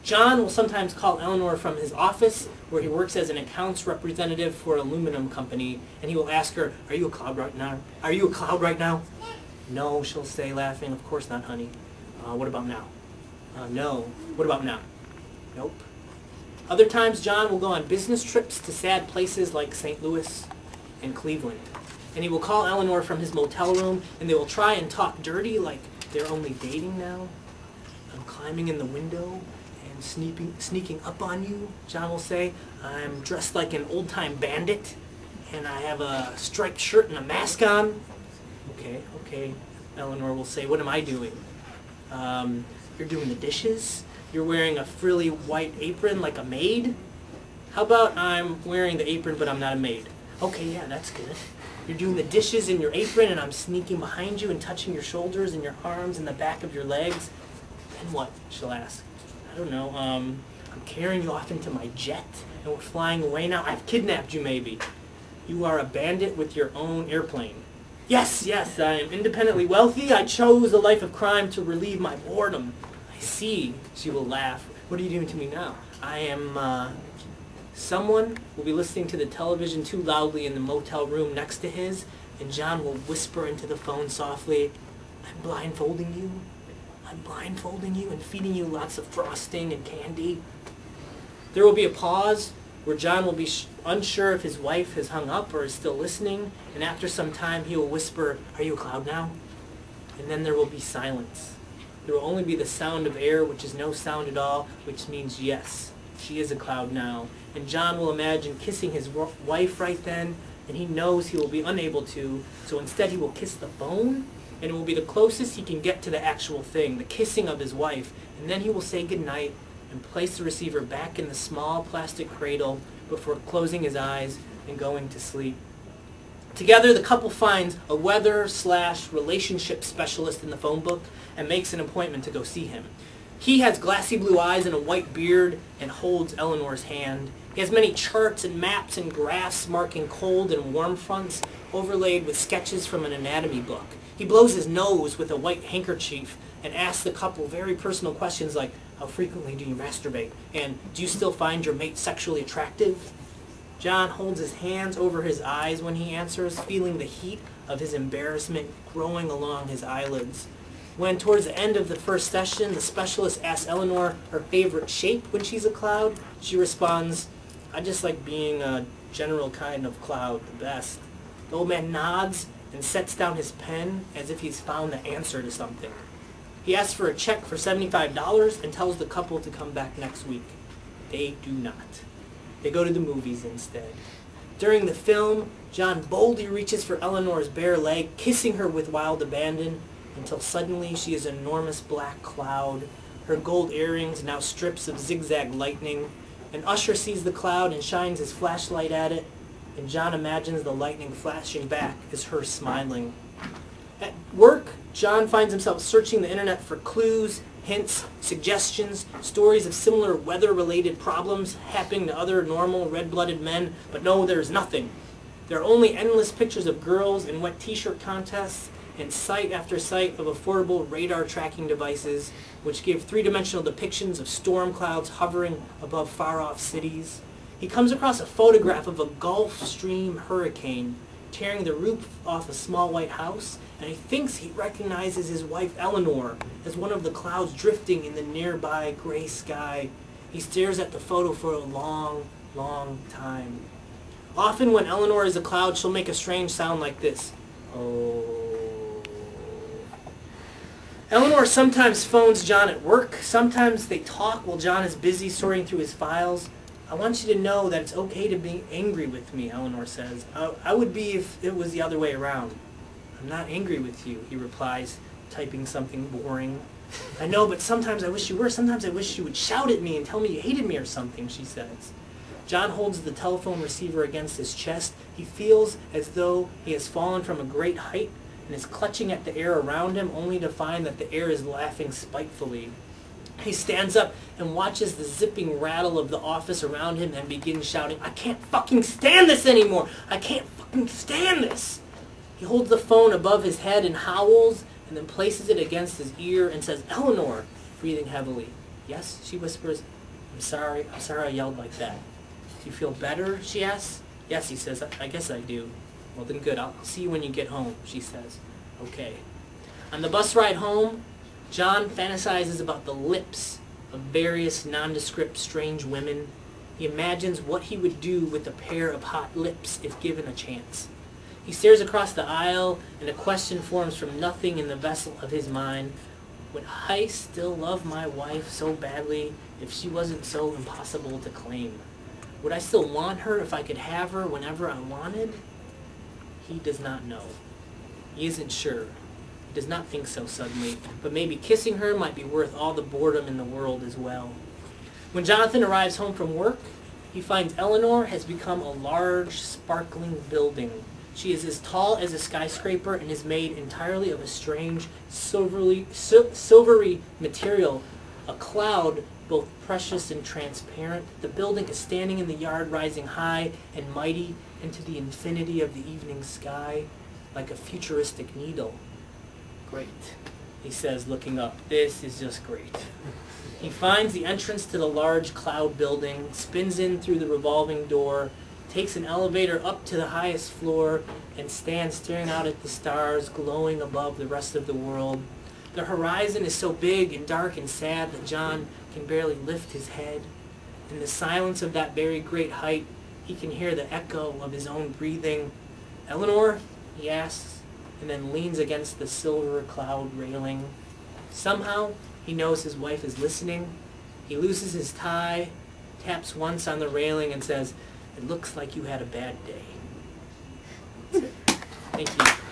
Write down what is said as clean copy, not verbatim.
John will sometimes call Eleanor from his office, where he works as an accounts representative for an aluminum company, and he will ask her, "Are you a cloud right now? Are you a cloud right now?" "No," she'll say, laughing. "Of course not, honey." "What about now?" "No." "What about now?" "Nope." Other times, John will go on business trips to sad places like St. Louis and Cleveland. And he will call Eleanor from his motel room, and they will try and talk dirty like they're only dating now. "I'm climbing in the window and sneaking up on you," John will say. "I'm dressed like an old-time bandit, and I have a striped shirt and a mask on." Okay, Eleanor will say. "What am I doing?" "You're doing the dishes. You're wearing a frilly white apron like a maid." "How about I'm wearing the apron but I'm not a maid?" "Okay, yeah, that's good. You're doing the dishes in your apron and I'm sneaking behind you and touching your shoulders and your arms and the back of your legs." "Then what?" she'll ask. "I don't know. I'm carrying you off into my jet and we're flying away now. I've kidnapped you maybe. You are a bandit with your own airplane." Yes, I am independently wealthy. I chose a life of crime to relieve my boredom." "I see," she will laugh. "What are you doing to me now?" "I am, Someone will be listening to the television too loudly in the motel room next to his, and John will whisper into the phone softly, I'm blindfolding you and feeding you lots of frosting and candy." There will be a pause where John will be unsure if his wife has hung up or is still listening, and after some time he will whisper, "Are you a cloud now?" And then there will be silence. There will only be the sound of air, which is no sound at all, which means yes, she is a cloud now. And John will imagine kissing his wife right then, and he knows he will be unable to, so instead he will kiss the phone, and it will be the closest he can get to the actual thing, the kissing of his wife, and then he will say goodnight and place the receiver back in the small plastic cradle before closing his eyes and going to sleep. Together, the couple finds a weather/relationship specialist in the phone book and makes an appointment to go see him. He has glassy blue eyes and a white beard and holds Eleanor's hand. He has many charts and maps and graphs marking cold and warm fronts overlaid with sketches from an anatomy book. He blows his nose with a white handkerchief and asks the couple very personal questions like, "How frequently do you masturbate?" and "Do you still find your mate sexually attractive?" John holds his hands over his eyes when he answers, feeling the heat of his embarrassment growing along his eyelids. When, towards the end of the first session, the specialist asks Eleanor her favorite shape when she's a cloud, she responds, "I just like being a general kind of cloud the best." The old man nods and sets down his pen as if he's found the answer to something. He asks for a check for $75 and tells the couple to come back next week. They do not. They go to the movies instead. During the film, John boldly reaches for Eleanor's bare leg, kissing her with wild abandon, until suddenly she is an enormous black cloud, her gold earrings now strips of zigzag lightning. An usher sees the cloud and shines his flashlight at it, and John imagines the lightning flashing back as her smiling. At work, John finds himself searching the internet for clues, hints, suggestions, stories of similar weather-related problems happening to other normal red-blooded men, but no, there's nothing. There are only endless pictures of girls in wet t-shirt contests, and site after site of affordable radar tracking devices which give three-dimensional depictions of storm clouds hovering above far-off cities. He comes across a photograph of a Gulf Stream hurricane tearing the roof off a small white house, and he thinks he recognizes his wife Eleanor as one of the clouds drifting in the nearby gray sky. He stares at the photo for a long, long time. Often when Eleanor is a cloud, she'll make a strange sound like this. Oh. Eleanor sometimes phones John at work. Sometimes they talk while John is busy sorting through his files. "I want you to know that it's okay to be angry with me," Eleanor says. I would be if it was the other way around." "I'm not angry with you," he replies, typing something boring. "I know, but sometimes I wish you were. Sometimes I wish you would shout at me and tell me you hated me or something," she says. John holds the telephone receiver against his chest. He feels as though he has fallen from a great height and is clutching at the air around him, only to find that the air is laughing spitefully. He stands up and watches the zipping rattle of the office around him and begins shouting, "I can't fucking stand this anymore! I can't fucking stand this!" He holds the phone above his head and howls, and then places it against his ear and says, "Eleanor," breathing heavily. "Yes," she whispers. I'm sorry I yelled like that. Do you feel better, she asks. Yes, he says, I guess I do. Well then good, I'll see you when you get home, she says. Okay. On the bus ride home, John fantasizes about the lips of various nondescript strange women. He imagines what he would do with a pair of hot lips if given a chance. He stares across the aisle, and a question forms from nothing in the vessel of his mind. Would I still love my wife so badly if she wasn't so impossible to claim? Would I still want her if I could have her whenever I wanted? He does not know. He isn't sure. He does not think so suddenly, but maybe kissing her might be worth all the boredom in the world as well. When Jonathan arrives home from work, he finds Eleanor has become a large, sparkling building. She is as tall as a skyscraper and is made entirely of a strange, silvery material, a cloud both precious and transparent. The building is standing in the yard, rising high and mighty into the infinity of the evening sky, like a futuristic needle. Great, he says, looking up. This is just great. He finds the entrance to the large cloud building, spins in through the revolving door, takes an elevator up to the highest floor, and stands staring out at the stars glowing above the rest of the world. The horizon is so big and dark and sad that John can barely lift his head. In the silence of that very great height, he can hear the echo of his own breathing. Eleanor, he asks, and then leans against the silver cloud railing. Somehow, he knows his wife is listening. He looses his tie, taps once on the railing, and says, "It looks like you had a bad day." That's it. Thank you.